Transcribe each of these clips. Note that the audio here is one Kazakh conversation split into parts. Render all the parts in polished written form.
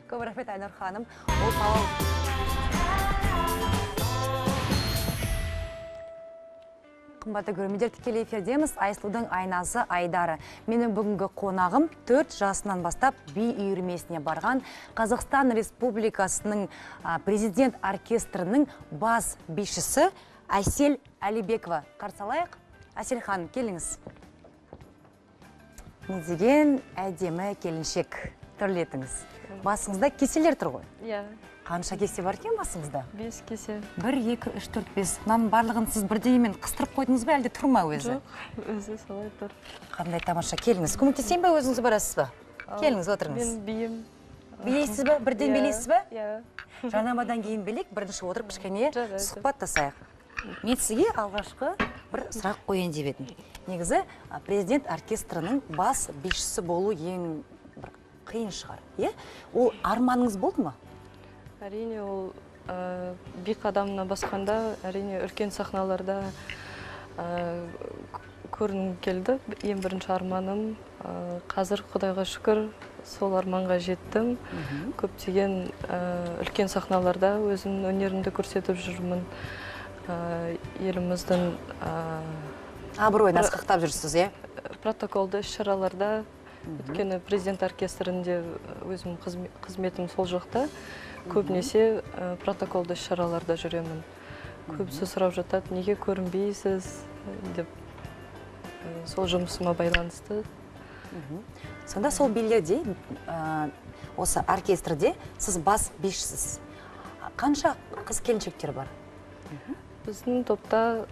Көп рахмет Айнұр ханым. Ол сауал қымбатты көрермендер, тікелей эфирдеміз. Айсұлудың айнасы Айдары. Менің бүгінгі қонағым 4 жасынан бастап би үйірмесіне барған Қазақстан Республикасының президент оркестрінің бас бишісі Әсел Әлибекова. Қарсы алайық. Әсел ханым, келіңіз. Не деген әдемі келіншек, түрлетіңіз. Басыңызда кеселер тұр ғой? Иә. Қанша кесе бар екен басыңызда? 5 кесе. 1, 2, 3, 4, 5. Мынаның барлығын сіз бірдеймен қыстырып қойдыңыз ба, әлде тұрма өзі? Жоқ, өзі солай тұр. Қандай тамаша, келіңіз. Көмектесейін бе, өзіңіз барасыз ба? Келіңіз, отырыңыз. Мен биім. Билейсіз ба? Бірден билейсіз ба? Иә. Жарнамадан кейін білейік, бірінші отырып кішкене сұхбаттасайық. Мен сізге алғашқы бір сұрақ қойын деп едім. Негізі президент оркестрінің бас бишісі болу ең бір қиын шығар. Ол арманыңыз болды ма? Әрине, ол би қадамына басқанда, әрине үлкен сахналарда көргім келді. Ең бірінші арманым. Қазір Құдайға шүкір сол арманға жеттім. Көптеген үлкен сахналарда өзім өнерімді көрсетіп жүрмін. Еліміздің абыройын асқақтап жүрсіз, протоколды іс-шараларда, өйткені президент оркестрінде өзім қызметім сол жақта, көбінесе протоколды іс-шараларда жүремін. Көбісі сұрап жатады, неге көрінбейсіз деп, сол жұмысыма байланысты. Сонда сол билерде, осы оркестрде сіз бас бишісіз. Қанша қыз-келіншектер бар? Біздің топта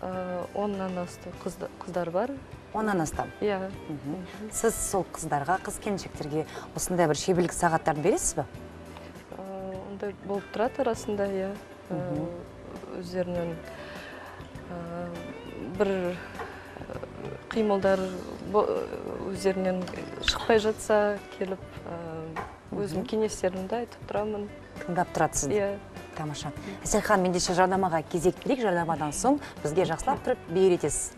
10-нан асты қыздар бар. 10-нан астам? Иә. Сіз сол қыздарға, қыз-келіншектерге осындай бір шеберлік сағаттарды бересіз ба? Ондай болып тұрады арасында, иә. Өздерінің бір қимылдар өздерінен шықпай жатса, келіп өзім кеңестерімді айтып тұрамын. Тыңдап тұратсыз? Иә. Тамаша. Әсел ханым, ендеше жарнамаға кезек берейік, жарнамадан соң бізге жақсылап тұрып бейретесіз.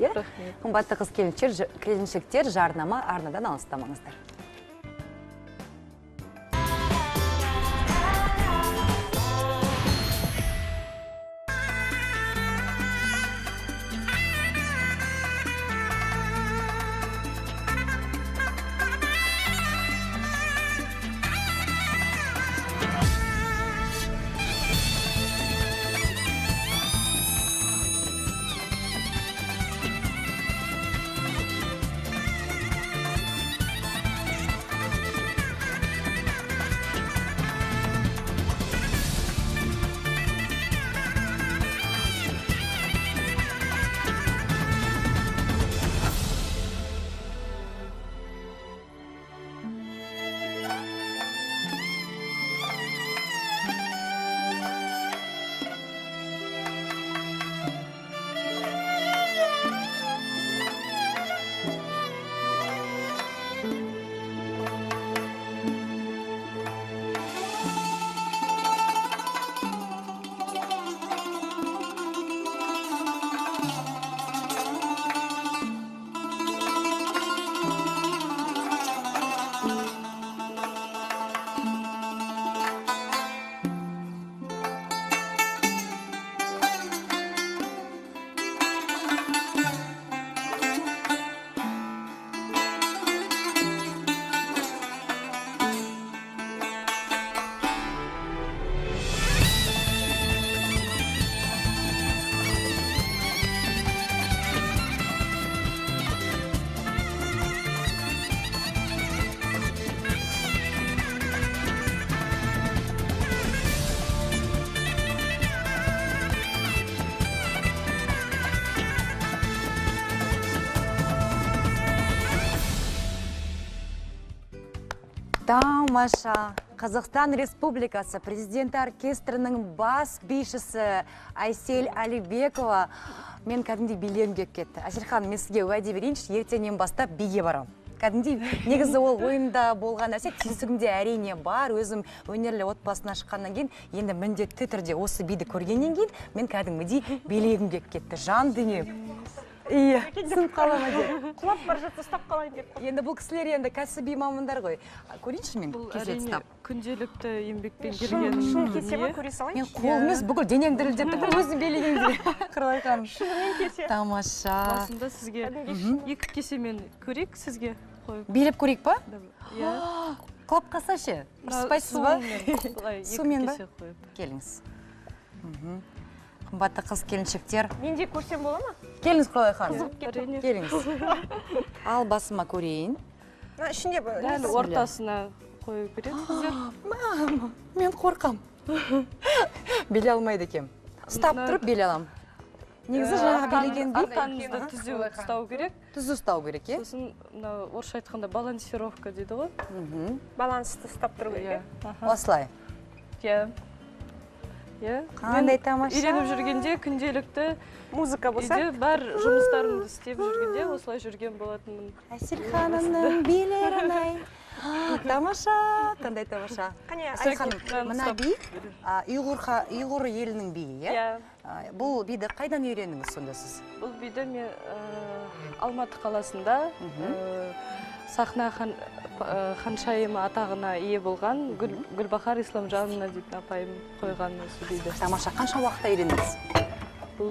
Қымбатты қыз-келіншектер, жарнама арнадан алыстамаңыздар. Тамаша. Қазақстан Республикасы президенті оркестрінің бас бишісі Әсел Әлибекова. Мен кәдімдей билерім кеп кетті. Әсел ханым, мен сізге уәде берейінші, ертеңнен бастап биге барам. Кәдімдей, негізі ол ойымда болған нәрсе, түйсігімде әрине бар, өзім өнерлі отбасына шыққаннан кейін, енді міндетті түрде осы биді көргеннен кейін, мен кәдімгідей билегім кеп кетті. Жан дүние. Иә, сынып қала ма деп. Құлап бара жатса ұстап қалайын деп. Енді бұл кісілер енді кәсіби мамандар ғой. Көрейінші мен Бұл кесе әрине ұстап. күнделікті еңбекпен Шын келген кесе ма көре салайын? Мен қолымыз бүкіл денем дірілдеп тұр, өзім билегенде. Құралай ханым. Шынымен кесе. Тамаша. басында сізге екі кесемен көрейік сізге қойып. Билеп көрейік па? Иә. Құлап қалса ше? Ұрыспайсыз ба? Сумен ба? Екі кесе қойып. Келіңіз. Қымбатты қыз келіншектер. Мен де көрсем бола ма? Келіңіз Құралай ханым. Әрине. Келіңіз. Ал басыма көрейін. Мына ішінде Дәл ортасына қою керексіздер. Мама, мен қорқам. Биле алмайды екем. Ұстап тұрып биле алам. Негізі жаңа билеген би Арқаңызды түзу ұстау керек. түзу ұстау керек, е? Сосын орысша айтқанда балансировка дейді ғой. балансты ұстап тұру керек. Осылай. Иә. Иә. Қандай тамаша. Үйреніп жүргенде күнделікті Музыка болса. үйде бар жұмыстарымды істеп жүргенде осылай жүрген болатынмын. Әсел ханымның билерін ай. Тамаша, қандай тамаша. Қане, Әсел ханым, Әсел, мына би ұйғыр елінің биі, е? Иә. Бұл биді қайдан үйрендіңіз сонда сіз? Бұл биді мен Алматы қаласында сахна ханшайымы атағына ие болған Гүлбахар Исламжановна деп апайым қойған осы биді. Тамаша, қанша уақытта үйрендіңіз? Бұл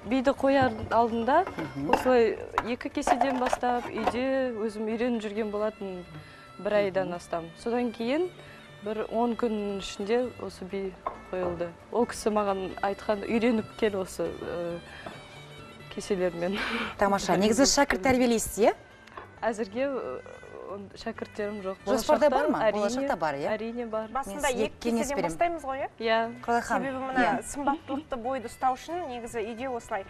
биді қояр алдында осылай екі кеседен бастап үйде өзім үйреніп жүрген болатын бір айдан астам. Содан кейін бір 10 күннің ішінде осы би қойылды. Ол кісі маған айтқан үйреніп кел осы кеселермен. Тамаша, негізі шәкірт тәрбиелейсіз, е? Әзірге шәкірттерім жоқ. Жоспарда бар ма? Болашақта бар, е? Әрине бар. басында сізге екі кеңес кеседен беремін. бастаймыз ғой, е? Иә. Құралай ханым, Себебі мына сымбаттылықты бойды ұстау үшін негізі үйде осылай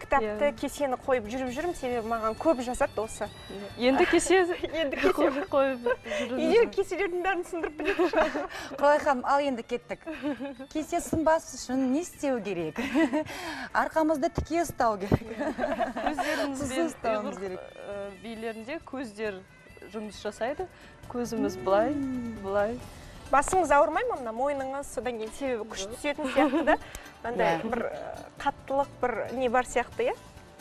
кітапты, кесені қойып жүріп, себебі маған көп жазады осы. Енді кесе Енді кесе. қойып Үйде жүрміз. кеселердің бәрін сындырып біледі. Құралай ханым, ал енді кеттік. Кесе сынбас үшін не істеу керек? Арқамызды тіке ұстау керек. Көздерімізбен ұстауымыз керек. билерінде көздер жұмыс жасайды. Көзіміз былай, былай. Басыңыз ауырмай ма мына мойныңыз, содан кейін себебі күш түсетін сияқты да. Мынандай бір қаттылық бір не бар сияқты, е?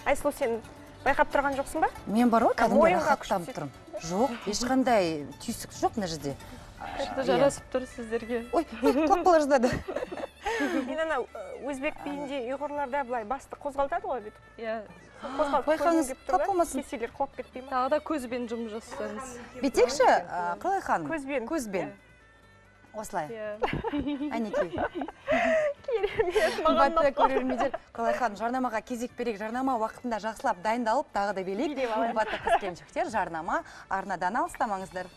Айсұлу, сен байқап тұрған жоқсың ба? Мен бар ғой, кәдімгі Мойынға рахаттанып күш тұрмын. Жоқ, ешқандай түйсік жоқ мына жерде. Күшті жарасып тұр сіздерге. Ой, құлап қала жаздады. Мен ана өзбек биінде ұйғырларда былай басты қозғалтады ғой бүйтіп. Иә. Байқаңыз, құлап қалмасын. Кеселер құлап кетпей ма? Тағы да көзбен жұмыс жасаңыз. Бүйтейікші, Құралай ханым? Көзбен. Көзбен. Осылай. Иә. Әнекей. Керемет, Қымбатты көрермендер, Құралай ханым, жарнамаға кезек берейік. Жарнама уақытында жақсылап дайындалып, тағы да билейік. Қымбатты қыз келіншектер, жарнама арнадан алыстамаңыздар.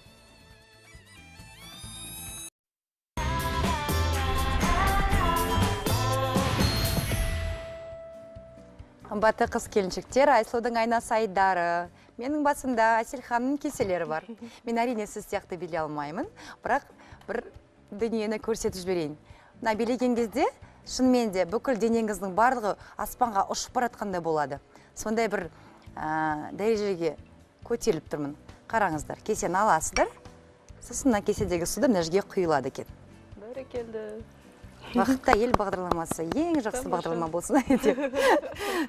Қымбатты қыз келіншектер, Айсұлудың айнасы Айдары. Менің басымда Әсел ханымның кеселері бар. Мен әрине сіз сияқты билей алмаймын, бірақ бір дүниені көрсетіп жіберейін. Мына билеген кезде шынымен де бүкіл денеңіздің барлығы аспанға ұшып баратқандай болады. Сондай бір дәрежеге көтеріліп тұрмын. Қараңыздар, кесені аласыздар. Сосын мына кеседегі суды мына жерге құйылады екен. Бәрекелді. Бақытты әйел бағдарламасы ең жақсы бағдарлама болсын деп.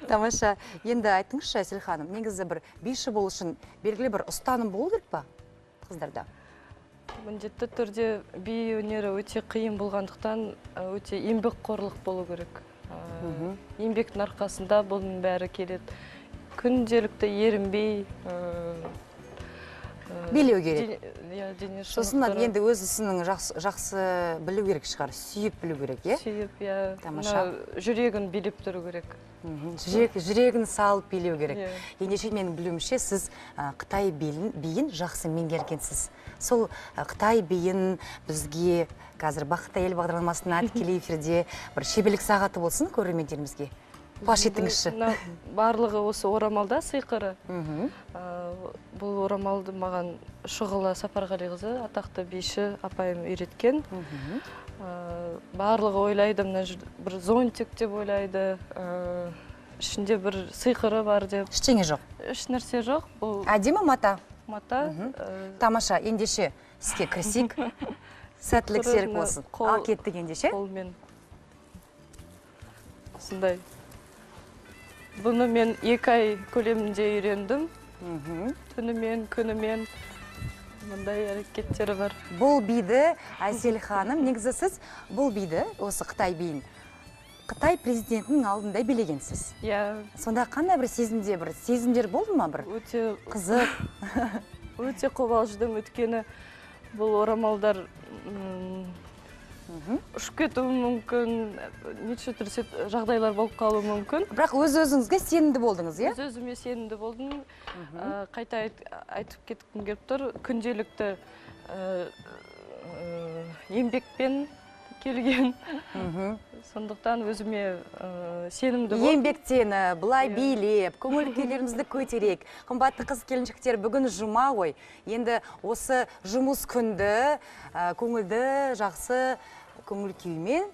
Тамаша. Енді айтыңызшы, Әсел ханым, негізі бір биші болу үшін белгілі бір ұстаным болу керек па қыздарда? Міндетті түрде би өнері өте қиын болғандықтан өте еңбекқорлық болу керек. Еңбектің арқасында бұның бәрі келеді. Күнделікті ерінбей билеу керек. Дене Сосын енді өз ісінің жақсы білу керек шығар, сүйіп білу керек, е? Сүйіп, Тамаша. жүрегін билеп тұру керек. Жүрегін салып билеу керек. Ендеше менің білуімше сіз Қытай биін жақсы меңгергенсіз. Сол Қытай биін бізге қазір Бақытты әйел бағдарламасына тікелей эфирде бір шеберлік сағаты болсын көрермендерімізге. Паш етіңізші. Барлығы осы орамалда сиқыры. Бұл орамалды маған Шұғыла Сапарғалиқызы, атақты биші апайым үйреткен. Барлығы ойлайды, бір зонтик деп ойлайды. Ішінде бір сиқыры бар деп. Ештеңе жоқ. Еш нәрсе жоқ. Әдемі мата. Мата. Тамаша, ендеше іске кірісейік. Сәттілік серік болсын. Ал кеттік ендеше. Қолмен. Осындай. Бұны мен 2 ай көлемінде үйрендім. Түнімен, күнімен мындай әрекеттері бар. Бұл биді, Айсел ханым, негізі сіз бұл биді, осы Қытай биін, Қытай президентінің алдында билегенсіз. Иә. Сонда қандай бір сезімдер болды ма бір? Өте Қызық. Өте қобалжыдым, өткені бұл орамалдар ұшып кетуі мүмкін, неше түрлі жағдайлар болып қалуы мүмкін. Бірақ өз-өзіңізге сенімді болдыңыз, иә? Өз-өзіме сенімді болдым. Қайта айтып кеткім келіп тұр, күнделікті еңбекпен келген. Сондықтан өзіме сенімді болдым. Еңбектені, бұлай билеп, көңіл-күйлерімізді көтерек. Қымбатты қыз келіншектер, бүгін жұма ғой. Енді осы жұмыс күнді, көңілді, жақсы көңіл-күймен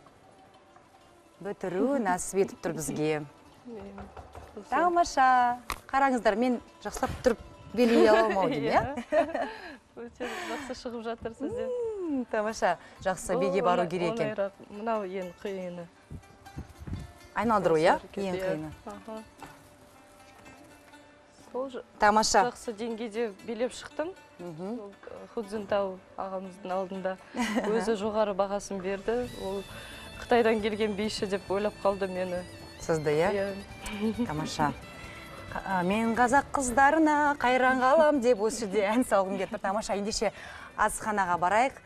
бітіру нәсіп етіп тұр бізге. Тамаша. Қараңыздар, мен жақсылап тұрып билей аламын ау деймін, иә? Өте жақсы шығып жатыр сізде. Тамаша, жақсы биге бару керек екен. Мынау ең қиыны. Айналдыру, иә? Ең қиыны. Тамаша. Жақсы деңгейде билеп шықтым. Худзинтау ағамыздың алдында өзі жоғары бағасын берді. Ол Қытайдан келген биші деп ойлап қалды мені. Сізді, иә? Тамаша. Мен қазақ қыздарына қайран қалам деп осы жерде ән салғым келіп тұр. Тамаша, ендеше асханаға барайық.